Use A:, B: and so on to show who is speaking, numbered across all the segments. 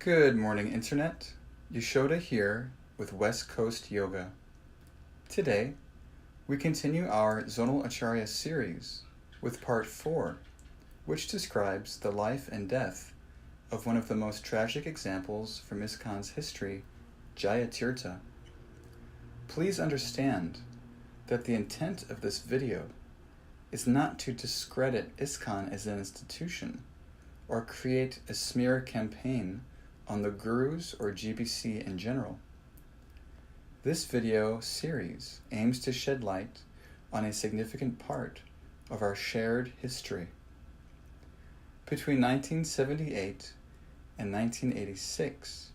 A: Good morning, Internet. Yashoda here with West Coast Yoga. Today, we continue our Zonal Acarya series with part 4, which describes the life and death of one of the most tragic examples from ISKCON's history, Jayatirtha. Please understand that the intent of this video is not to discredit ISKCON as an institution or create a smear campaign on the gurus or GBC in general. This video series aims to shed light on a significant part of our shared history. Between 1978 and 1986,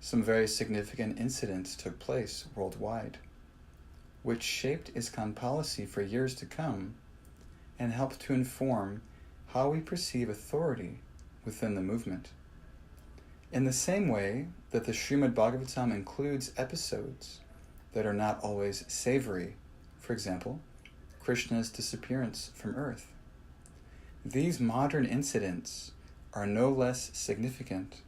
A: some very significant incidents took place worldwide, which shaped ISKCON policy for years to come and helped to inform how we perceive authority within the movement. In the same way that the Srimad Bhagavatam includes episodes that are not always savory, for example, Krishna's disappearance from earth, these modern incidents are no less significant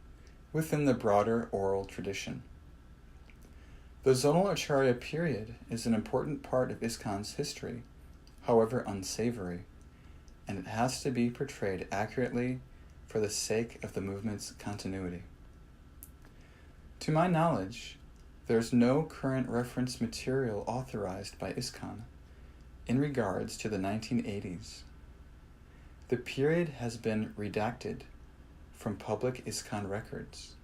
A: within the broader oral tradition. The Zonal Acharya period is an important part of ISKCON's history, however unsavory, and it has to be portrayed accurately for the sake of the movement's continuity. To my knowledge, there is no current reference material authorized by ISKCON in regards to the 1980s. The period has been redacted from public ISKCON records.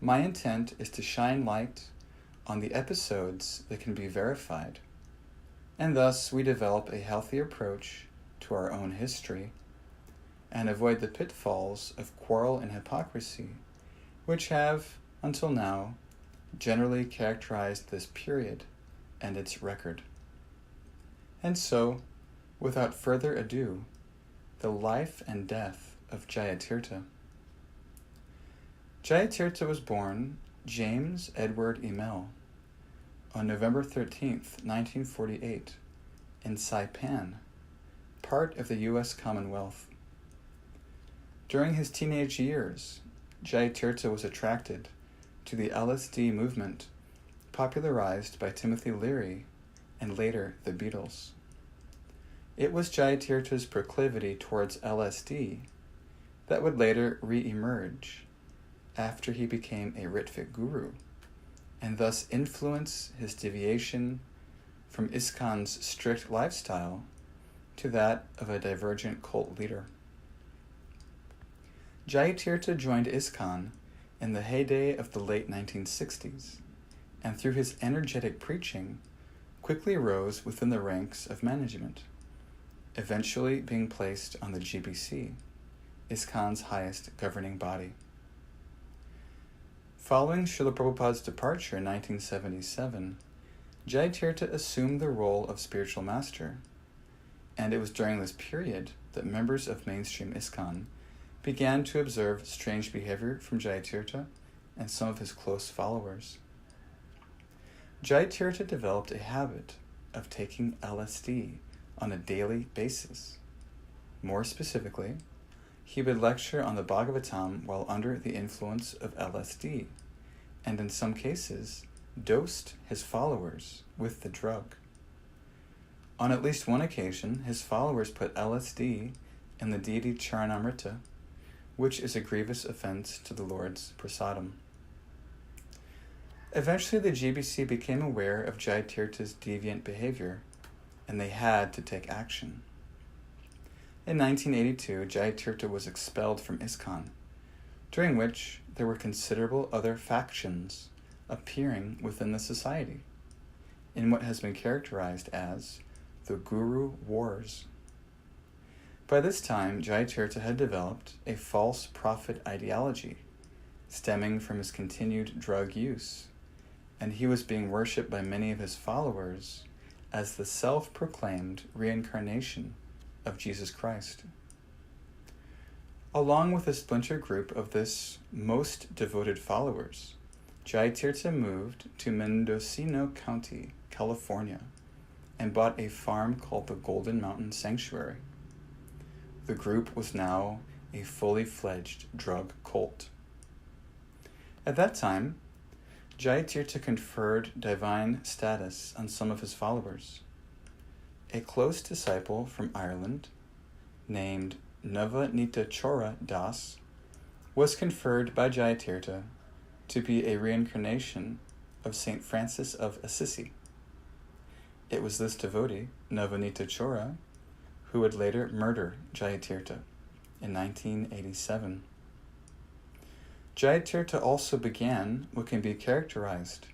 A: My intent is to shine light on the episodes that can be verified, and thus we develop a healthy approach to our own history and avoid the pitfalls of quarrel and hypocrisy, which have, until now, generally characterized this period and its record. And so, without further ado, the life and death of Jayatirtha. Jayatirtha was born James Edward Emil on November 13th, 1948, in Saipan, part of the U.S. Commonwealth. During his teenage years, Jayatirtha was attracted to the LSD movement popularized by Timothy Leary and later the Beatles. It was Jayatirtha's proclivity towards LSD that would later re-emerge after he became a Ritvik guru, and thus influence his deviation from ISKCON's strict lifestyle to that of a divergent cult leader. Jayatirtha joined ISKCON in the heyday of the late 1960s, and through his energetic preaching, quickly rose within the ranks of management, eventually being placed on the GBC, ISKCON's highest governing body. Following Srila Prabhupada's departure in 1977, Jayatirtha assumed the role of spiritual master, and it was during this period that members of mainstream ISKCON began to observe strange behavior from Jayatirtha and some of his close followers. Jayatirtha developed a habit of taking LSD on a daily basis. More specifically, he would lecture on the Bhagavatam while under the influence of LSD, and in some cases, dosed his followers with the drug. On at least one occasion, his followers put LSD in the deity Charanamrita, which is a grievous offense to the Lord's prasadam. Eventually, the GBC became aware of Jayatirtha's deviant behavior, and they had to take action. In 1982, Jayatirtha was expelled from ISKCON, during which there were considerable other factions appearing within the society, in what has been characterized as the Guru Wars. By this time, Jayatirtha had developed a false prophet ideology stemming from his continued drug use, and he was being worshipped by many of his followers as the self-proclaimed reincarnation of Jesus Christ. Along with a splinter group of this most devoted followers, Jayatirtha moved to Mendocino County, California, and bought a farm called the Golden Mountain Sanctuary. The group was now a fully fledged drug cult. At that time, Jayatirtha conferred divine status on some of his followers. A close disciple from Ireland, named Navanita Chora Das, was conferred by Jayatirtha to be a reincarnation of St. Francis of Assisi. It was this devotee, Navanita Chora, who would later murder Jayatirtha in 1987. Jayatirtha also began what can be characterized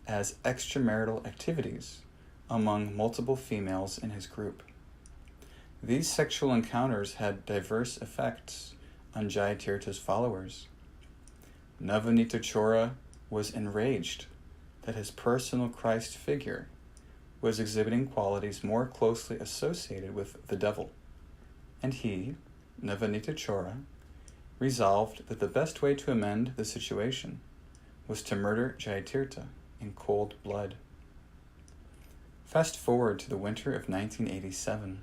A: as extramarital activities among multiple females in his group. These sexual encounters had diverse effects on Jayatirtha's followers. Navanita Chora was enraged that his personal Christ figure was exhibiting qualities more closely associated with the devil, and he, Navanita Chora, resolved that the best way to amend the situation was to murder Jayatirtha in cold blood. Fast forward to the winter of 1987.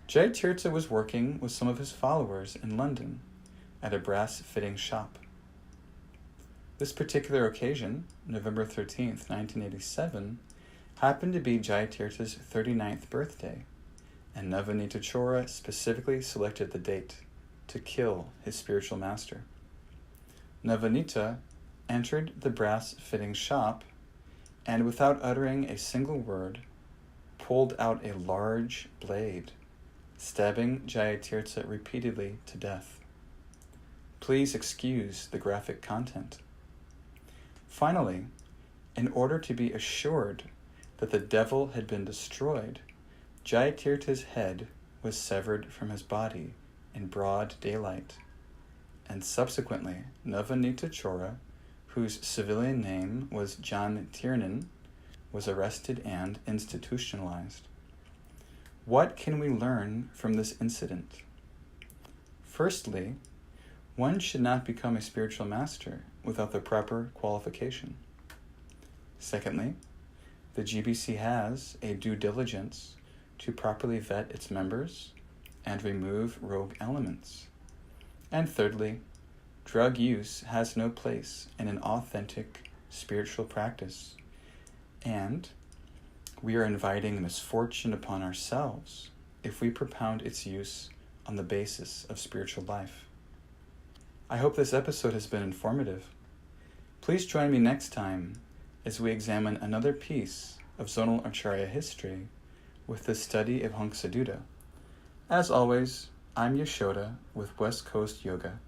A: Jayatirtha was working with some of his followers in London at a brass fitting shop. This particular occasion, November 13th, 1987, happened to be Jayatirtha's 39th birthday, and Navanita Chora specifically selected the date to kill his spiritual master. Navanita entered the brass fitting shop and, without uttering a single word, pulled out a large blade, stabbing Jayatirtha repeatedly to death. Please excuse the graphic content. Finally, in order to be assured that the devil had been destroyed, Jayatirtha's head was severed from his body in broad daylight, and subsequently Navanita Chora, whose civilian name was John Tiernan, was arrested and institutionalized. What can we learn from this incident? Firstly, one should not become a spiritual master without the proper qualification. Secondly, the GBC has a due diligence to properly vet its members and remove rogue elements. And thirdly, drug use has no place in an authentic spiritual practice, and we are inviting misfortune upon ourselves if we propound its use on the basis of spiritual life. I hope this episode has been informative. Please join me next time as we examine another piece of Zonal Acharya history with the study of Hangsadutta. As always, I'm Yashoda with West Coast Yoga.